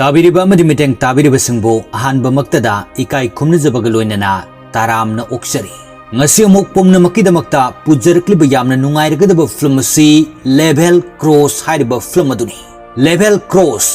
ताबिरिबा अमदि मिटेंग ताबिरिबा सिंबो अहानबा मक्तदा इकाई खुमनजबगा लोइनना तारामना ओक्सरी ngasi amuk pumnamakidamakta pujarkliba yamna nungairgadaba film asi Level Cross hariba film aduni Level Cross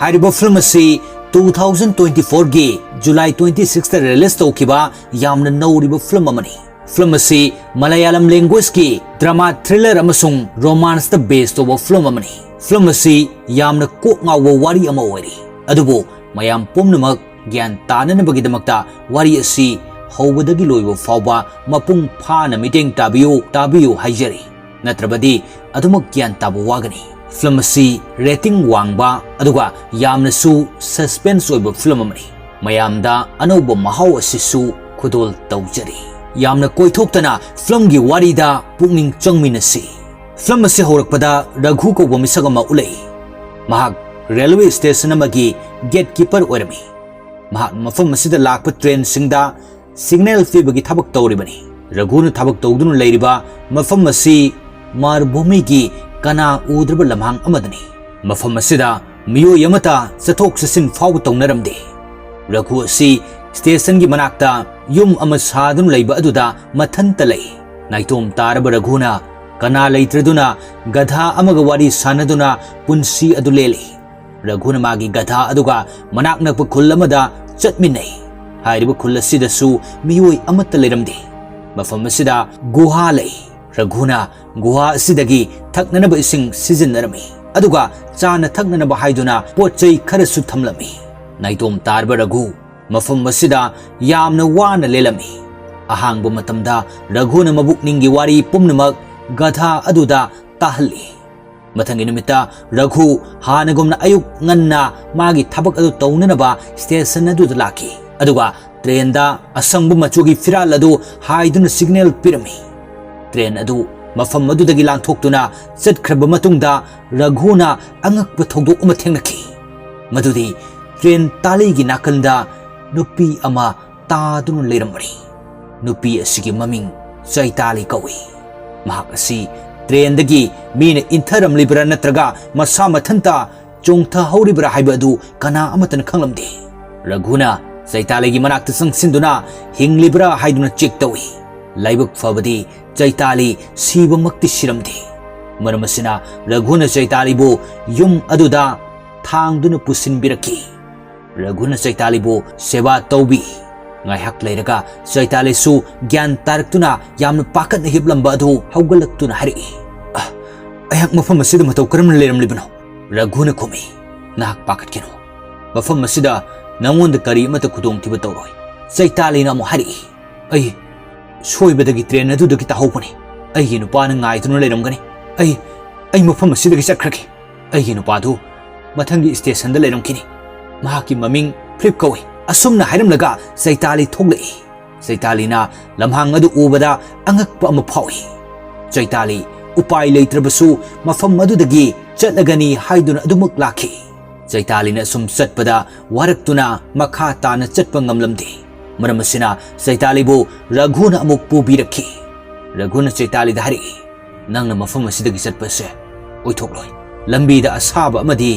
hariba film asi 2024 gi July 26 ta release tawkiba yamna nauriba film amani film asi Malayalam language ki drama thriller amasung romance ta based over film amani film asi yamna kok ngawa wari ama oiri adubo mayam pumnamak gyan tananabagidamакta wari asi hawbadagi loiba fawba mapung phana miteng tabiyo haijari natrabadi adumak gyan tabu wagani film asi rating wangba aduga yamna su suspense oiba film amani mayamda anauba mahaw asisu khudol tawjari yamna koithoktana film gi warida pungning changminasi film asi horakpada raghu ko bomisagama ulai mahak railway station amagi gatekeeper oirami mahak mafam asida lakpa train singda signal fibagi thabak tawribani raguna thabak tawdunu leiriba mafam asi marbhumi gi kana udraba lamhang amadani mafam asida miyo yamata sathok sasin faw tawnaramde raghu asi station gi manakta yum ama sadun leiba aduda mathanta lei naitom taraba raguna kana leitraduna gadha amaga wari sanaduna punsi adu leli raguna magi gadha aduga manak nakpa khul amada chatminai hairiba khul asidasu miyoi amatta leiramde mafam asida guha lei raguna guha asidagi thaknanaba ising sizinarami aduga chana thaknanaba haiduna pochai kharasu thamlami naitom tarba raghu mafam asida yamna wana lelami ahangba matamda raguna mabukningi wari pumnamak gadha aduda tahli mathangi numita raghu hanagumna ayuk nganna magi thabak adu tawnanaba station aduda laki aduga train da asangbu machugi firal adu haiduna signal pirami train adu mafam adudagi langthoktuna chatkhaba matungda raghuna angakpa thogdok uma thengnaki madudi train taligi nakanda nupi ama tadunu leiramari nupi asigi maming chaitali kawi mahak asi train dagi mina intharam libra natraga masa mathanta chongtha hauribra haiba adu kana amatan khanglamde raghuna chaitali manakta sangsinduna hinglibra haiduna check tawi laibak fabadi chaitali siba makti siramde maramasina raghuna chaitali bo yum aduda thangduna pusinbiraki raghuna chaitali bo seba tawbi ngaihak leiraga chaitali su gyan taraktuna yamna pakat na hiblamba adu hawgalaktuna hari ayak mafam asida mataw karam leiram libano raghuna khomi nak pakat kino mafam asida nangonda kari mata khudong tiba tawroi chaitali na mo hari ai soibadagi train adu dagi tahopani ai hinu pana ngai tunu leiram gani ai mafam asida gi chakhraki ai hinu padu mathangi station da leiram kini mahaki maming flip kawi asumna hairam laga chaitali thoglei chaitali na lamhang adu ubada angakpa ama phawi chaitali upai leitrabasu mafam adudagi chatlagani haiduna adumak lakhi chaitali na sum chatpada waraktuna makha tana chatpa ngamlamde maramasina chaitali bu raghuna amuk pubirakhi raghuna chaitali da hari nangna mafam asidagi chatpase oithokloi lambi da asaba amadi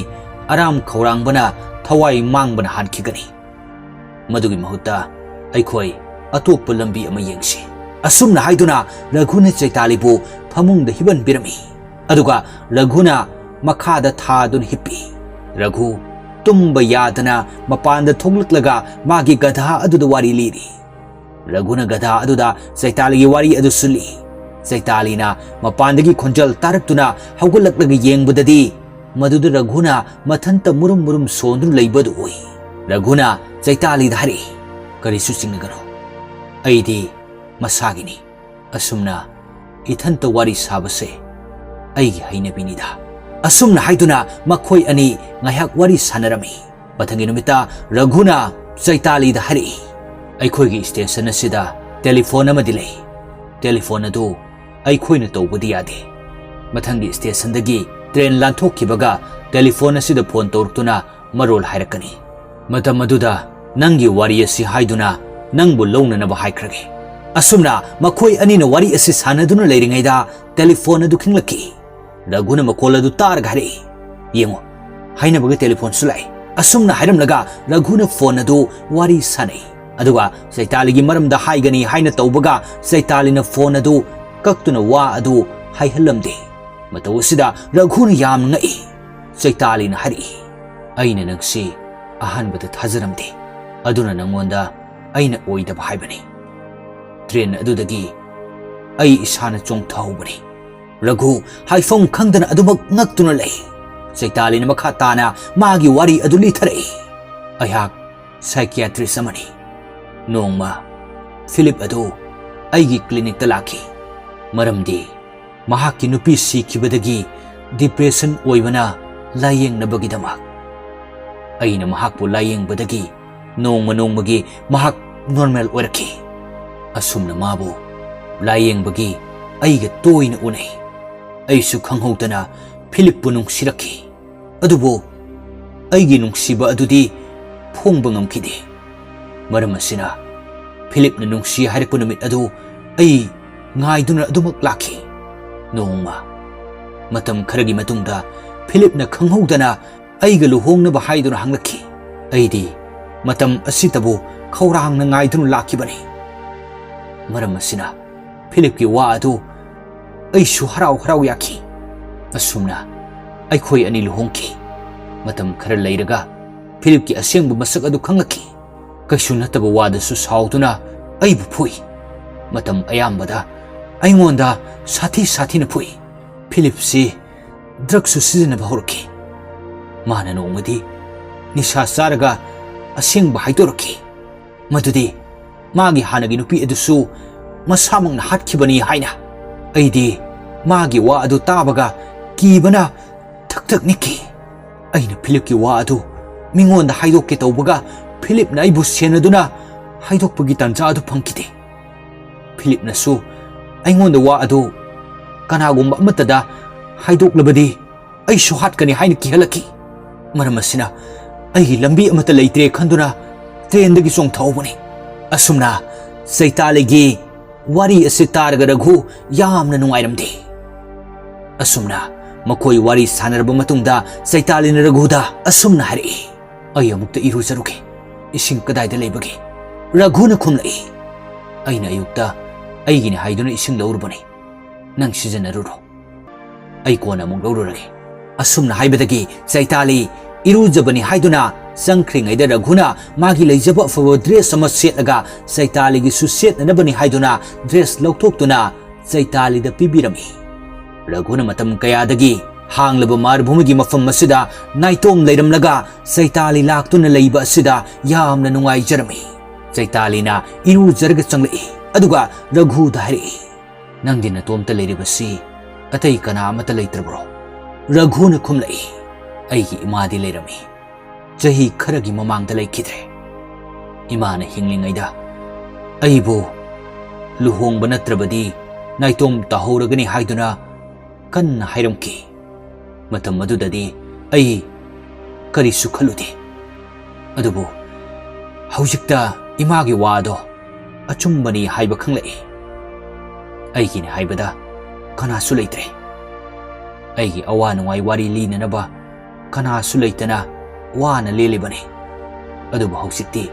aram khaurangbana thawai mangbana hankhigani madugi mahutta aikhoi atoppa lambi ama yengsi asumna haiduna raghuna chaitali bu phamung da hiban birami aduga raghuna makha da thadun hippi raghu tumba yadana mapanda thoglaklaga magi gadha aduda wari liri raghuna gadha aduda chaitali gi wari adu suli chaitali na mapandagi khonjal taraktuna hawgalaklaga yengbadadi maduda raghuna mathanta murum sondu leibadu oi raghuna chaitali dhari karisu singnagaro aidi masagini asumna ithanta wari sabase aigi hainabinida asumna haiduna makhoi ani ngayak wari sanarami pathangi numita raghuna chaitali dhari aikhoi gi station asida telephone amadi lei telephone adu aikhoi na tawbadi yade mathangi station dagi train lanthokkibaga telephone asida phone tawrtuna marol hairakani matam aduda nangi wari asi haiduna nangbu lounanaba haikrage asumna makhoi anina wari asi sanaduna leiringaida telephone adu khinglaki raghuna makola du tar gare yengo haina bage telephone sulai asumna hairamlaga Raghuna phone adu wari sanai aduga Saitali maramda haigani haina taubaga Saitalina phone adu kaktuna wa adu haihalamde matawsida Raghuna yam ngai Saitalina hari aina nangsi ahanbada thajaramde aduna nangonda aina oidaba haibani train adudagi ai isana chongthawbani Raghu haifam khangdana adumak ngaktuna lei Saitalina makha tana magi wari adu litharai ayak psychiatrist amani nongma Philip adu aigi clinic ta laki maramdi mahakki nupi sikhibadagi depression oibana layeng nabagidamak aina mahakpu layeng badagi nongmagi mahak normal oiraki asumna mabu layeng bagi aiga toina unai aisu khanghautana Philip punung siraki adubo aigi nungsiba adudi phongba ngamkhide maram asina Philip na nungsi hairikpu numit adu ai ngaiduna adumak laki nongma matam kharagi matungda Philip na khanghaudana aiga luhongnaba haiduna hanglaki aidi matam asitabu khawrangna ngaiduna lakibani maram asina Philip ki wa adu aisu harau yaki asumna aikhoi ani luhongki matam khara leiraga Philip ki asengbu masak adu khangaki kaisu nataba wada su sauduna aibu phui matam ayambada aingonda sathi na phui Philip si drug su sizinaba horki mana nongmadi nisha saraga asengba haidoraki madudi magi hanagi nupi adusu masamangna hatkibani haina aidi magi wa adu tabaga kibana thak niki aina Philip ki wa adu mingonda haidokke tawbaga Philip na aibu senaduna haidokpagi tanja adu phangkide Philip na su aingonda wa adu kanagumba amatada haidoklabadi aisu hatkani haina kihalaki maramasina aigi lambi amata leitre khanduna train dagi chongthawbani asumna Saitaligi wari asitarga Raghu yamna nungairamde asumna makoi wari sanarba matungda Saitalina Raghuda asumna hari ai amukta irujaruke ising kadaida leibage Raghuna khumlai aina ayukta aigini haiduna ising laurubani nang sijanaruro ai kona amuk laururage asumna haibadagi Saitali irujabani haiduna sangkhringaida Raghuna magi leijaba fabo dress ama setaga Saitaligi su setnabani haiduna dress laukthoktuna Saitalida pibirami Raghuna matam kayadagi hanglaba marubhumigi mafam asida naitom leiramlaga Saitali laktuna leiba asida yamna nungaijarami Saitalina irujarga changlai aduga Raghu dhari nangdi natomta leiribasi atai kana amata leitrabro Raghuna khumlai aigi imadi leirami chahi kharagi mamangda leikidre imana hinglingaida aibu luhongba natrabadi naitom tahoragani haiduna kanna hairamki matam madudadi ai karisu khaludi adubu haujikta imagi wado achumbani haiba khanglai aigini haibada kanasu leitre aigi awana wai wari linanaba kanasu leitana wana lelibani adubu haujikti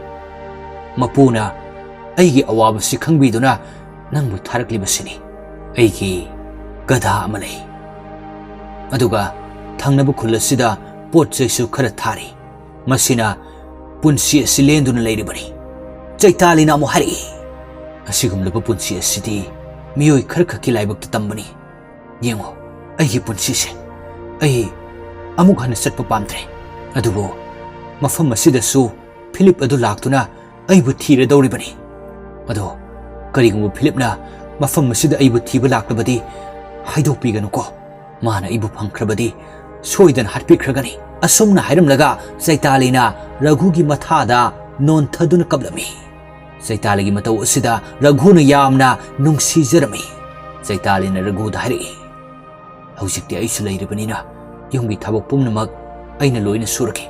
mapuna aigi awaba si khangbiduna nangbu tharaklibasini aigi gada amalai aduga thangnabu khulasida potchaisu khara thari masina punsi silenduna leiribani Saitalina mu hari asigumlaba punsi asidi miyoi kharkhaki laibak tambani yengo aigi punsi se ai amuk hana satpa pamtre adubo mafam asida su Philip adu laktuna aibu thira dawribani ado karigum Philip na mafam asida aibu thiba laklabadi haidokpiganuko mana ibu phangkrabadi soidan hatpikragani asumna hairamlaga Saitalina Raghugi mathada non thaduna kablami Saitaligi matau asida Raghuna yamna nungsijarami Saitalina Raghu dhari haujikti aisu leiribanina yumgi thabak pumnamak aina loina suraki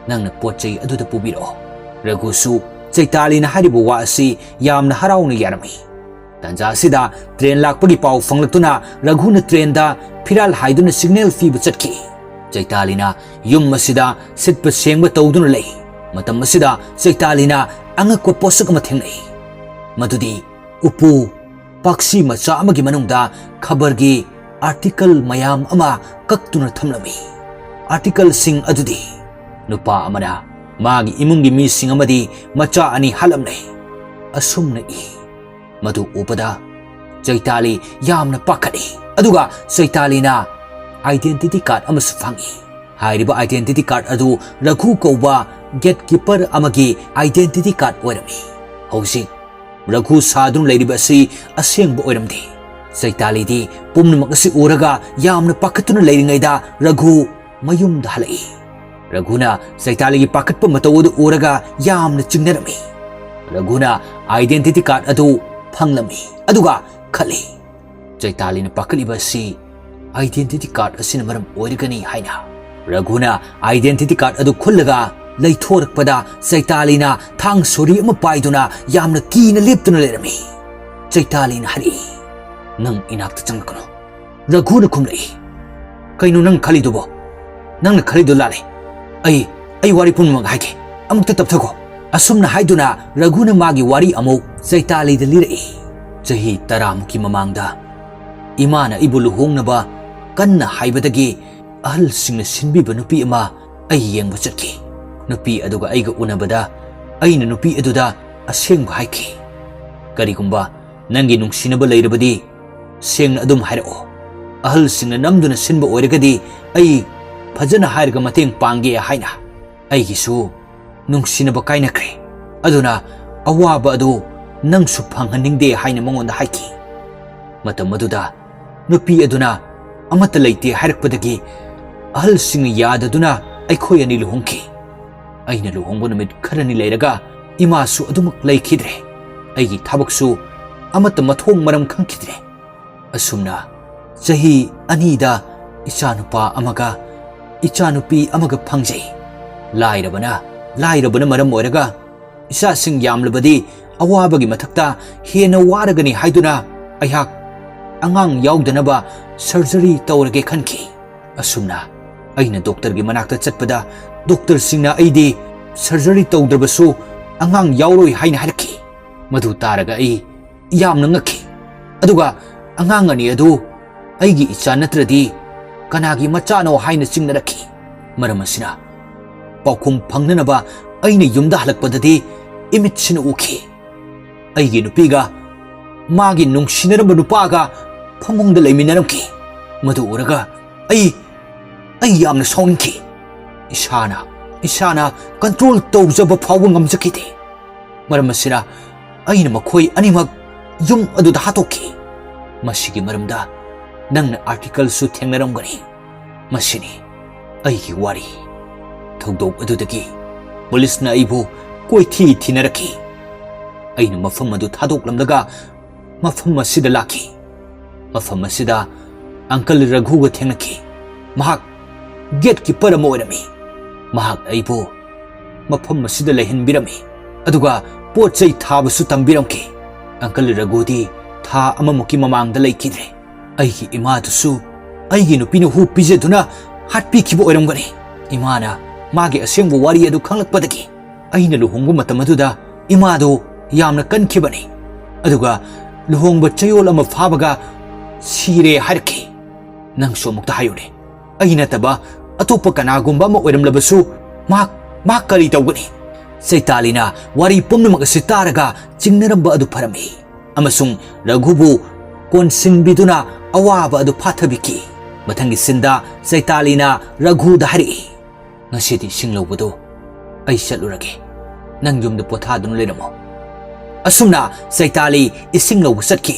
nangna potchai aduda pubiro Raghu su Saitalina haribu wa asi yamna harauna yarami tanja asida train lakpagi pau phanglaktuna Raghuna train da phiral haiduna signal fi bu chatki Chaitalina yum masida sitpa sengba tawduna lei matam masida Chaitalina angakwa posak ama thengnai madudi upu paksi macha amagi manungda khabargi article mayam ama kaktuna thamlami article sing adudi nupa amana magi imungi mi sing amadi macha ani halamnai asumna I madu upada Chaitali yamna pakhani aduga Chaitalina identity card amasu fangi hairiba identity card adu Raghu kauba gatekeeper amagi identity card oirami hausi Raghu sadun leiriba asi asengba oiramdi Chaitali di pumnamak asi uraga yamna pakhatuna leiringaida Raghu mayumda halai Raghuna Chaitali gi pakhatpa matawudu uraga yamna chingnarami Raghuna identity card adu phanglami aduga khali Chaitali na pakhaliba asi identity card asina maram oirigani haina Raghuna identity card adu khullaga leithorakpada Chaitali na thang sori ama paiduna yamna kina leptuna lerami Chaitali na hari nang inakta changkono Raghuna khumlai kaino nang khalidubo nang khalidu lale ai wari punmag haike amukta tapthago asumna haiduna Raghuna magi wari amuk Chaitali da lirai chahi 10 muki mamangda imana ibu luhongnaba kanna haibadagi ahal singna sinbiba nupi ama ai yengba chatki nupi aduga aiga unabada aina nupi aduda asengba haiki karigumba nangi nungsinaba leirabadi sengna adum hairao ahal singna namduna sinba oiragadi ai phajana hairga mateng pangge haina aigisu nungsinaba kainakre aduna awaba adu nangsu phanghaningde haina mangonda haiki matam aduda nupi aduna amata leite harakpadagi ahal sing yadaduna aikhoi ani luhongki aina luhongbo namit kharani leiraga imasu adumak leikhidre aigi thabaksu amata mathong maram khangkhidre asumna chahi anida ichanupa amaga ichanupi amaga phangjai lairabana maram oiraga isa sing yamlabadi awabagi mathakta hena waragani haiduna aihak angang yaudnaba surgery tawrage khanki asumna aina doctor gi manakta chatpada doctor singna aidi surgery tawdrabasu angang yauroi haina harki madu taraga ai yamna ngakhi aduga angang ani adu aigi icha natradi kanagi machano haina chingnarakhi maramasina paukum phangnanaba aina yumda halakpadadi image sina ukhi aigi nupiga magi nungsinaramba nupaga famongda leiminaramki madu uraga ai yamna sawningki isana control tawjaba fawba ngamjakide maramasina aina makhoi animak yum aduda hatokki masigi maramda nangna article su thengnaramgani masini aigi wari thogdok adudagi police na aibu koithi thinaraki aina mafam adu thadoklamdaga mafam asida laki mafam asida uncle Raghu ga thengnaki mahak gatekeeper ama oirami mahak aibu mafam asida lehinbirami aduga pochai thabasu tambiramki uncle Raghu di tha amamuki mamangda leikidre aigi imatusu aigi nupina hu pijaduna hatpi khibo oiramgani imana magi asengbu wari adu khanglakpadagi aina luhongbu matamaduda imadu yamna kankhibani aduga luhongba chayol ama phabaga sire harki nangso mukta hayone aina taba atopa kanagumba ma oiramlabasu mak kari tawgani Chaitalina wari pumnamak sitaraga chingnaramba adu pharami amasung Raghubu konsinbiduna awaba adu phathabiki mathangi sinda Chaitalina Raghu da hari ngasidi singlawbudu ai chatlurage nang yumda pothadun leramo asumna Chaitali isinglaw satki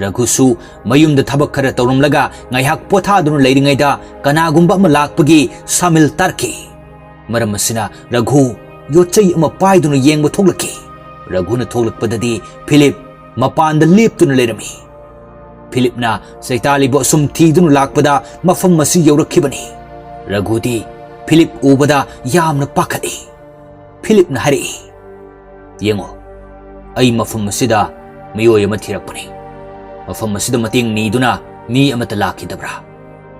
Raghu su mayumda thabak khara tawramlaga ngaihak pothadun leiringaida kanagumba ama lakpagi samil tarki maramasina Raghu yochai ama paiduna yengba thoglaki Raghuna thoglakpadadi Philip mapanda leptuna lerami Philipna Chaitali bo sum thidun lakpada mafam masi yawrakhibani Raghu di Philip ubada yamna pakhali Philip na hari yengo ai mafam masida miyoy ama thirakpani mafam masida mating niduna mi amata lakidabra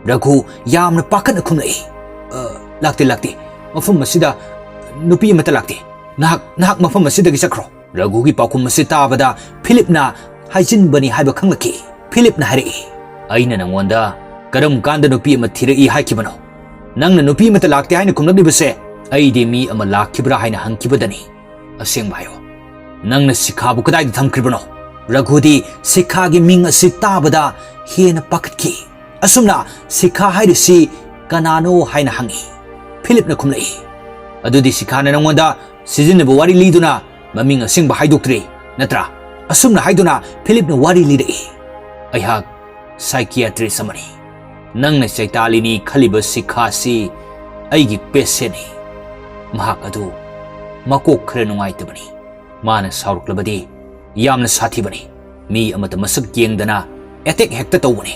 Raghu yamna pakhana khumlai ꯂꯥꯛꯇꯦ ꯂꯥꯛꯇꯦ ꯃꯐꯝ ꯑꯁꯤꯗ ꯅꯨꯄꯤ ꯑꯃꯠꯇ ꯂꯥꯛꯇꯦ ꯅꯍꯥꯛ ꯃꯐꯝ ꯑꯁꯤꯗꯒꯤ ꯆꯠꯈ꯭ꯔꯣ ꯔꯘꯨꯒꯤ ꯄꯥꯎꯈꯨꯝ ꯑꯁꯤ ꯇꯥꯕꯗ ꯐꯤꯂꯤꯞꯅ ꯍꯥꯏꯖꯤꯟꯕꯅꯤ ꯍꯥꯏꯕ ꯈꯪꯂꯛꯈꯤ ꯐꯤꯂꯤꯞꯅ ꯍꯥꯏꯔꯛꯏ ꯑꯩꯅ ꯅꯉꯣꯟꯗ ꯀꯔꯝ ꯀꯥꯟꯗ ꯅꯨꯄꯤ ꯑꯃ ꯊꯤꯔꯛꯏ ꯍꯥꯏꯈꯤꯕꯅꯣ ꯅꯪꯅ ꯅꯨꯄꯤ ꯑꯃꯠꯇ ꯂꯥꯛꯇꯦ ꯍꯥꯏꯅ ꯈꯨꯝꯂꯛꯂꯤꯕꯁꯦ ꯑꯩꯗꯤ ꯃꯤ ꯑꯃ ꯂꯥꯛꯈꯤꯕ꯭ꯔꯥ ꯍꯥꯏꯅ ꯍꯪꯈꯤꯕꯗꯅꯤ ꯑꯁꯦꯡꯕ ꯍꯥꯏꯌꯣ ꯅꯪꯅ ꯁꯤꯈꯥꯕꯨ ꯀꯗꯥꯏꯗ ꯊꯝꯈ꯭ꯔꯤꯕꯅꯣ ꯔꯘꯨꯗꯤ ꯁꯤꯈꯥꯒꯤ ꯃꯤꯡ ꯑꯁꯤ ꯇꯥꯕꯗ ꯍꯦꯟꯅ ꯄꯥꯈꯠꯈꯤ ꯑꯁꯨꯝꯅ ꯁꯤꯈꯥ ꯍꯥꯏꯔꯤꯁꯤ ꯀꯅꯥꯅꯣ ꯍꯥꯏꯅ ꯍꯪꯉꯤ ꯐꯤꯂꯤꯞꯅ ꯈꯨꯝꯂꯛꯏ ꯑꯗꯨꯗꯤ ꯁꯤꯈꯥꯅ ꯅꯉꯣꯟꯗ ꯁꯤꯖꯤꯟꯅꯕ ꯋꯥꯔꯤ ꯂꯤꯗꯨꯅ ꯃꯃꯤꯡ ꯑꯁꯦꯡꯕ ꯍꯥꯏꯗꯣꯛꯇ꯭ꯔꯤ ꯅꯠꯇ꯭ꯔꯥ ꯑꯁꯨꯝꯅ ꯍꯥꯏꯗꯨꯅ ꯐꯤꯂꯤꯞꯅ ꯋꯥꯔꯤ ꯂꯤꯔꯛꯏ ꯑꯩꯍꯥꯛ ꯁꯥꯏꯀꯤꯌꯥꯇ꯭ꯔꯤꯁ ꯑꯃꯅꯤ ꯅꯪꯅ ꯆꯩꯇꯥꯂꯤꯅꯤ ꯈꯜꯂꯤꯕ ꯁꯤꯈꯥꯁꯤ ꯑꯩꯒꯤ ꯄꯦꯁꯦꯟꯅꯤ ꯃꯍꯥꯛ ꯑꯗꯨ ꯃꯀꯣꯛ ꯈꯔ ꯅꯨꯡꯉꯥꯏꯇꯕꯅꯤ ꯃꯥꯅ ꯁꯥꯎꯔꯛꯂꯕꯗꯤ ꯌꯥꯝꯅ ꯁꯥꯊꯤꯕꯅꯤ ꯃꯤ ꯑꯃꯠꯇ ꯃꯁꯛ ꯌꯦꯡꯗꯅ ꯑꯦꯇꯦꯛ ꯍꯦꯛꯇ ꯇꯧꯕꯅꯤ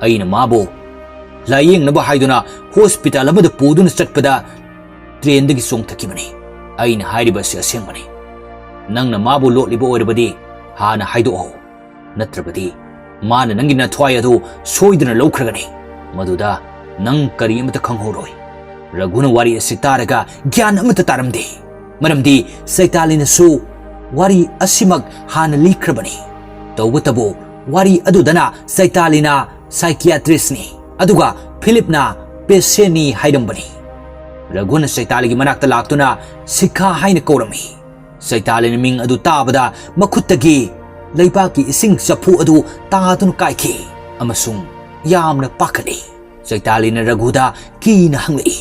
ꯑꯩꯅ ꯃꯥꯕꯨ ꯂꯥꯌꯦꯡꯅꯕ ꯍꯥꯏꯗꯨꯅ ꯍꯣꯁꯄꯤꯇꯥꯜ ꯑꯃꯗ ꯄꯨꯗꯨꯅ ꯆꯠꯄꯗ ꯇ꯭ꯔꯦꯟꯗꯒꯤ ꯆꯣꯡꯊꯈꯤꯕꯅꯤ ꯑꯩꯅ ꯍꯥꯏꯔꯤꯕ ꯑꯁꯤ ꯑꯁꯦꯡꯕꯅꯤ ꯅꯪꯅ ꯃꯥꯕꯨ ꯂꯣꯠꯂꯤꯕ ꯑꯣꯏꯔꯕꯗꯤ ꯍꯥꯟꯅ ꯍꯥꯏꯗꯣꯛꯑꯣ ꯅꯠꯇ꯭ꯔꯕꯗꯤ ꯃꯥꯅ ꯅꯪꯒꯤ ꯅꯊ꯭ꯋꯥꯏ ꯑꯗꯨ ꯁꯣꯏꯗꯅ ꯂꯧꯈ꯭ꯔꯒꯅꯤ ꯃꯗꯨꯗ ꯅꯪ ꯀꯔꯤ ꯑꯃꯠꯇ ꯈꯪꯍꯧꯔꯣꯏ ꯔꯘꯨꯅ ꯋꯥꯔꯤ ꯑꯁꯤ ꯇꯥꯔꯒ ꯒ꯭ꯌꯥꯟ ꯑꯃꯠꯇ ꯇꯥꯔꯝꯗꯦ ꯃꯔꯝꯗꯤ ꯆꯩꯇꯥꯂꯤꯅꯁꯨ ꯋꯥꯔꯤ ꯑꯁꯤꯃꯛ ꯍꯥꯟꯅ ꯂꯤꯈ꯭ꯔꯕꯅꯤ ꯇꯧꯕꯇꯕꯨ ꯋꯥꯔꯤ ꯑꯗꯨꯗꯅ ꯆꯩꯇꯥꯂꯤꯅ ꯁꯥꯏꯀꯤꯌꯥꯇ꯭ꯔꯤꯁꯅꯤ ꯑꯗꯨꯒ ꯐꯤꯂꯤꯞꯅ ꯄꯦꯁꯦꯟꯅꯤ ꯍꯥꯏꯔꯝꯕꯅꯤ ꯔꯘꯨꯅ ꯆꯩꯇꯥꯂꯤꯒꯤ ꯃꯅꯥꯛꯇ ꯂꯥꯛꯇꯨꯅ ꯁꯤꯈꯥ ꯍꯥꯏꯅ ꯀꯧꯔꯝꯃꯤ ꯆꯩꯇꯥꯂꯤꯅ ꯃꯤꯡ ꯑꯗꯨ ꯇꯥꯕꯗ ꯃꯈꯨꯠꯇꯒꯤ ꯂꯩꯕꯥꯛꯀꯤ ꯏꯁꯤꯡ ꯆꯐꯨ ꯑꯗꯨ ꯇꯥꯗꯨꯅ ꯀꯥꯏꯈꯤ ꯑꯃꯁꯨꯡ ꯌꯥꯝꯅ ꯄꯥꯈꯠꯂꯤ ꯆꯩꯇꯥꯂꯤꯅ ꯔꯘꯨꯗ ꯀꯤꯅ ꯍꯪꯂꯛꯏ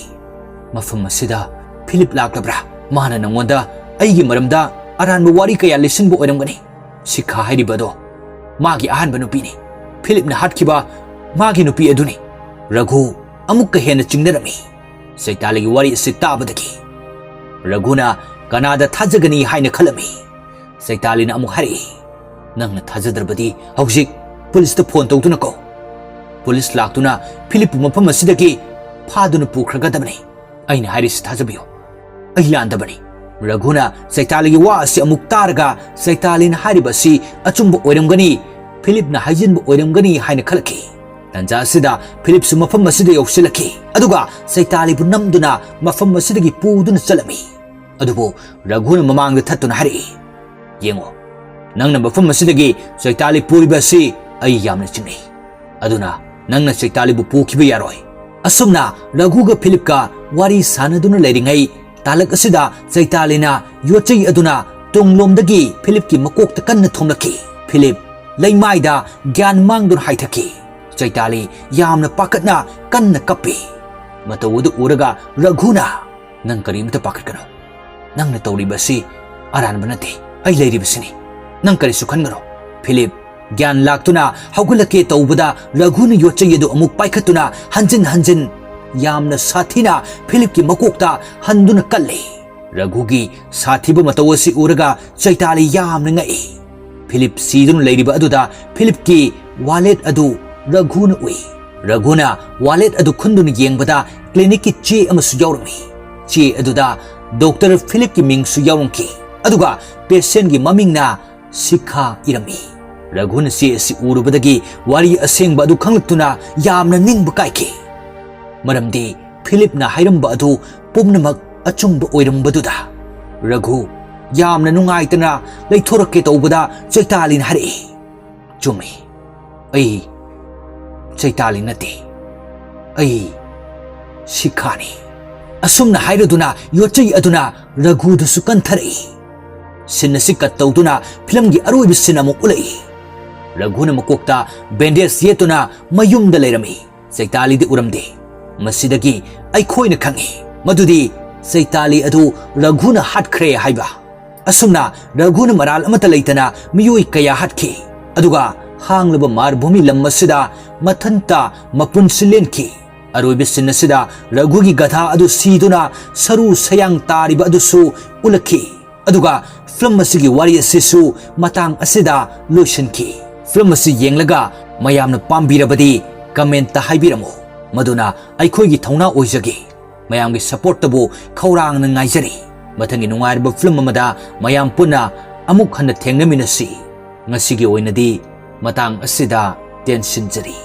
ꯃꯐꯝ ꯑꯁꯤꯗ ꯐꯤꯂꯤꯞ ꯂꯥꯛꯂꯕ꯭ꯔꯥ ꯃꯥꯅ ꯅꯉꯣꯟꯗ ꯑꯩꯒꯤ ꯃꯔꯝꯗ ꯑꯔꯥꯟꯕ ꯋꯥꯔꯤ ꯀꯌꯥ ꯂꯤꯁꯤꯟꯕ ꯑꯣꯏꯔꯝꯒꯅꯤ ꯁꯤꯈꯥ ꯍꯥꯏꯔꯤꯕꯗꯣ ꯃꯥꯒꯤ ꯑꯍꯥꯟꯕ ꯅꯨꯄꯤꯅꯤ ꯐꯤꯂꯤꯞꯅ ꯍꯥꯠꯈꯤꯕ ꯃꯥꯒꯤ ꯅꯨꯄꯤ ꯑꯗꯨꯅꯤ ꯔꯘꯨ ꯑꯃꯨꯛꯀ ꯍꯦꯟꯅ ꯆꯤꯡꯅꯔꯝꯃꯤ ꯆꯩꯇꯥꯂꯤꯒꯤ ꯋꯥꯔꯤ ꯑꯁꯤ ꯇꯥꯕꯗꯒꯤ ꯔꯘꯨꯅ ꯀꯅꯥꯗ ꯊꯥꯖꯒꯅꯤ ꯍꯥꯏꯅ ꯈꯜꯂꯝꯃꯤ ꯆꯩꯇꯥꯂꯤꯅ ꯑꯃꯨꯛ ꯍꯥꯏꯔꯛꯏ ꯅꯪꯅ ꯊꯥꯖꯗ꯭ꯔꯕꯗꯤ ꯍꯧꯖꯤꯛ ꯄꯨꯂꯤꯁꯇ ꯐꯣꯟ ꯇꯧꯗꯨꯅ ꯀꯧ ꯄꯨꯂꯤꯁ ꯂꯥꯛꯇꯨꯅ ꯐꯤꯂꯤꯞꯄꯨ ꯃꯐꯝ ꯑꯁꯤꯗꯒꯤ ꯐꯥꯗꯨꯅ ꯄꯨꯈ꯭ꯔꯒꯗꯕꯅꯤ ꯑꯩꯅ ꯍꯥꯏꯔꯤꯁꯤ ꯊꯥꯖꯕꯤꯌꯨ ꯑꯩ ꯂꯥꯟꯗꯕꯅꯤ ꯔꯘꯨꯅ ꯆꯩꯇꯥꯂꯤꯒꯤ ꯋꯥ ꯑꯁꯤ ꯑꯃꯨꯛ ꯇꯥꯔꯒ ꯆꯩꯇꯥꯂꯤꯅ ꯍꯥꯏꯔꯤꯕ ꯑꯁꯤ ꯑꯆꯨꯝꯕ ꯑꯣꯏꯔꯝꯒꯅꯤ ꯐꯤꯂꯤꯞꯅ ꯍꯥꯏꯖꯤꯟꯕ ꯑꯣꯏꯔꯝꯒꯅꯤ ꯍꯥꯏꯅ ꯈꯜꯂꯛꯈꯤ ꯇꯟꯖꯥ ꯑꯁꯤꯗ ꯐꯤꯂꯤꯞꯁꯨ ꯃꯐꯝ ꯑꯁꯤꯗ ꯌꯧꯁꯤꯜꯂꯛꯈꯤ ꯑꯗꯨꯒ ꯆꯩꯇꯥꯂꯤꯕꯨ ꯅꯝꯗꯨꯅ ꯃꯐꯝ ꯑꯁꯤꯗꯒꯤ ꯄꯨꯗꯨꯅ ꯆꯠꯂꯝꯃꯤ ꯑꯗꯨꯕꯨ ꯔꯘꯨꯅ ꯃꯃꯥꯡꯗ ꯊꯠꯇꯨꯅ ꯍꯥꯏꯔꯛꯏ ꯌꯦꯡꯉꯣ ꯅꯪꯅ ꯃꯐꯝ ꯑꯁꯤꯗꯒꯤ ꯆꯩꯇꯥꯂꯤ ꯄꯨꯔꯤꯕ ꯑꯁꯤ ꯑꯩ ꯌꯥꯝꯅ ꯆꯤꯡꯅꯩ ꯑꯗꯨꯅ ꯅꯪꯅ ꯆꯩꯇꯥꯂꯤꯕꯨ ꯄꯨꯈꯤꯕ ꯌꯥꯔꯣꯏ ꯑꯁꯨꯝꯅ ꯔꯘꯨꯒ ꯐꯤꯂꯤꯞꯀ ꯋꯥꯔꯤ ꯁꯥꯟꯅꯗꯨꯅ ꯂꯩꯔꯤꯉꯩ ꯇꯥꯂꯛ ꯑꯁꯤꯗ ꯆꯩꯇꯥꯂꯤꯅ ꯌꯣꯠꯆꯩ ꯑꯗꯨꯅ ꯇꯨꯡꯂꯣꯝꯗꯒꯤ ꯐꯤꯂꯤꯞꯀꯤ ꯃꯀꯣꯛꯇ ꯀꯟꯅ ꯊꯣꯝꯂꯛꯈꯤ ꯐꯤꯂꯤꯞ ꯂꯩꯃꯥꯏꯗ ꯒ꯭ꯌꯥꯟ ꯃꯥꯡꯗꯨꯅ ꯍꯥꯏꯊꯈꯤ ꯆꯩꯇꯥꯂꯤ ꯌꯥꯝꯅ ꯄꯥꯈꯠꯅ ꯀꯟꯅ ꯀꯞꯄꯤ ꯃꯇꯧ ꯑꯗꯨ ꯎꯔꯒ ꯔꯘꯨꯅ ꯅꯪ ꯀꯔꯤꯝꯇ ꯄꯥꯈꯠꯀꯅꯣ ꯅꯪꯅ ꯇꯧꯔꯤꯕ ꯑꯁꯤ ꯑꯔꯥꯟꯕ ꯅꯠꯇꯦ ꯑꯩ ꯂꯩꯔꯤꯕꯁꯤꯅꯤ ꯅꯪ ꯀꯔꯤꯁꯨ ꯈꯟꯒꯅꯣ ꯐꯤꯂꯤꯞ ꯒ꯭ꯌꯥꯟ ꯂꯥꯛꯇꯨꯅ ꯍꯧꯒꯠꯂꯛꯀꯦ ꯇꯧꯕꯗ ꯔꯘꯨꯅ ꯌꯣꯠꯆꯩ ꯑꯗꯨ ꯑꯃꯨꯛ パイꯈꯠꯇꯨꯅ ꯍꯟꯖꯤꯟ ꯌꯥꯝꯅ ꯁꯥꯊꯤꯅ ꯐꯤꯂꯤꯞꯀꯤ ꯃꯀꯣꯛꯇ ꯍꯟꯗꯨꯅ ꯀꯜꯂꯤ ꯔꯘꯨꯒꯤ ꯁꯥꯊꯤꯕ ꯃꯇꯧ ꯑꯁꯤ ꯎꯔꯒ ꯆꯩꯇꯥꯂꯤ ꯌꯥꯝꯅ ꯉꯛꯏ ꯐꯤꯂꯤꯞ ꯁꯤꯗꯨꯅ ꯂꯩꯔꯤꯕ ꯑꯗꯨꯗ ꯐꯤꯂꯤꯞꯀꯤ ꯋꯥꯂꯦꯠ ꯑꯗꯨ ꯔꯘꯨꯅ ꯎꯏ ꯔꯘꯨꯅ ꯋꯥꯂꯦꯠ ꯑꯗꯨ ꯈꯨꯟꯗꯨꯅ ꯌꯦꯡꯕꯗ ꯀ꯭ꯂꯤꯅꯤꯛꯀꯤ ꯆꯦ ꯑꯃꯁꯨ ꯌꯥꯎꯔꯝꯃꯤ ꯆꯦ ꯑꯗꯨꯗ ꯗꯣꯛꯇꯔ ꯐꯤꯂꯤꯞꯀꯤ ꯃꯤꯡꯁꯨ ꯌꯥꯎꯔꯝꯈꯤ ꯑꯗꯨꯒ ꯄꯦꯁꯦꯟꯒꯤ ꯃꯃꯤꯡꯅ ꯁꯤꯈꯥ ꯏꯔꯝꯃꯤ ꯔꯘꯨꯅ ꯆꯦ ꯑꯁꯤ ꯎꯔꯨꯕꯗꯒꯤ ꯋꯥꯔꯤ ꯑꯁꯦꯡꯕ ꯑꯗꯨ ꯈꯪꯂꯛꯇꯨꯅ ꯌꯥꯝꯅ ꯅꯤꯡꯕ ꯀꯥꯏꯈꯤ ꯃꯔꯝꯗꯤ ꯐꯤꯂꯤꯞꯅ ꯍꯥꯏꯔꯝꯕ ꯑꯗꯨ ꯄꯨꯝꯅꯃꯛ ꯑꯆꯨꯝꯕ ꯑꯣꯏꯔꯝꯕꯗꯨꯗ ꯔꯘꯨ ꯌꯥꯝꯅ ꯅꯨꯡꯉꯥꯏꯇꯅ ꯂꯩꯊꯣꯔꯛꯀꯦ ꯇꯧꯕꯗ ꯆꯩꯇꯥꯂꯤꯅ ꯍꯥꯏꯔꯛꯏ ꯆꯨꯝꯃꯤ ꯑꯩ ꯆꯩꯇꯥꯂꯤ ꯅꯠꯇꯦ ꯑꯩ ꯁꯤꯈꯥꯅꯤ ꯑꯁꯨꯝꯅ ꯍꯥꯏꯔꯗꯨꯅ ꯌꯣꯠꯆꯩ ꯑꯗꯨꯅ ꯔꯘꯨꯗꯁꯨ ꯀꯟꯊꯔꯛꯏ ꯁꯤꯟ ꯑꯁꯤ ꯀꯠ ꯇꯧꯗꯨꯅ ꯐꯤꯂꯝꯒꯤ ꯑꯔꯣꯏꯕ ꯁꯤꯟ ꯑꯃꯨꯛ ꯎꯠꯂꯛꯏ ꯔꯘꯨꯅ ꯃꯀꯣꯛꯇ ꯕꯦꯟꯗꯦꯖ ꯌꯦꯠꯇꯨꯅ ꯃꯌꯨꯝꯗ ꯂꯩꯔꯝꯃꯤ ꯆꯩꯇꯥꯂꯤꯗꯤ ꯎꯔꯝꯗꯦ ꯃꯁꯤꯗꯒꯤ ꯑꯩꯈꯣꯏꯅ ꯈꯪꯉꯤ ꯃꯗꯨꯗꯤ ꯆꯩꯇꯥꯂꯤ ꯑꯗꯨ ꯔꯘꯨꯅ ꯍꯥꯠꯈ꯭ꯔꯦ ꯍꯥꯏꯕ ꯑꯁꯨꯝꯅ ꯔꯘꯨꯅ ꯃꯔꯥꯜ ꯑꯃꯠꯇ ꯂꯩꯇꯅ ꯃꯤꯑꯣꯏ ꯀꯌꯥ ꯍꯥꯠꯈꯤ ꯑꯗꯨꯒ ꯍꯥꯡꯂꯕ ꯃꯥꯔꯚꯨꯃꯤ ꯂꯝ ꯑꯁꯤꯗ ꯃꯊꯟꯇ ꯃꯄꯨꯟꯁꯤ ꯂꯦꯟꯈꯤ ꯑꯔꯣꯏꯕ ꯁꯤꯟ ꯑꯁꯤꯗ ꯔꯘꯨꯒꯤ ꯒꯙꯥ ꯑꯗꯨ ꯁꯤꯗꯨꯅ ꯁꯔꯨ ꯁꯌꯥꯡ ꯇꯥꯔꯤꯕ ꯑꯗꯨꯁꯨ ꯎꯠꯂꯛꯈꯤ ꯑꯗꯨꯒ ꯐꯤल्म ꯑꯁꯤꯒꯤ ꯋꯥꯔꯤ ꯑꯁꯤꯁꯨ ꯃꯇꯥꯡ ꯑꯁꯤꯗ ꯂꯣꯏꯁꯤꯟꯈꯤ ꯐꯤल्म ꯑꯁꯤ ꯌꯦꯡꯂꯒ ꯃꯌꯥꯝꯅ ꯄꯥꯝꯕꯤꯔꯕꯗꯤ ꯀꯃꯦꯟꯇ ꯍꯥꯏꯕꯤꯔꯝꯃꯨ ꯃꯗꯨꯅ ꯑꯩꯈꯣꯏꯒꯤ ꯊꯧꯅꯥ ꯑꯣꯏꯖꯒꯦ ꯃꯌꯥꯝꯒꯤ ꯁꯄꯣꯔꯠꯇꯕꯨ ꯈꯧꯔꯥꯡꯅ ꯉꯥꯏꯖꯔꯤ ꯃꯊꯪꯒꯤ ꯅꯨꯡꯉꯥꯏꯔꯕ ꯐꯤल्म ꯑꯃꯗ ꯃꯌꯥꯝ ꯄꯨꯟꯅ ꯑꯃꯨꯛ ꯍꯟꯅ ꯊꯦꯡꯅꯃꯤꯟꯅꯁꯤ ꯉꯁꯤꯒꯤ ꯑꯣꯏꯅꯗꯤ ꯃꯇꯥꯡ ꯑꯁꯤꯗ ꯇꯦꯟꯁꯤꯟꯖꯔꯤ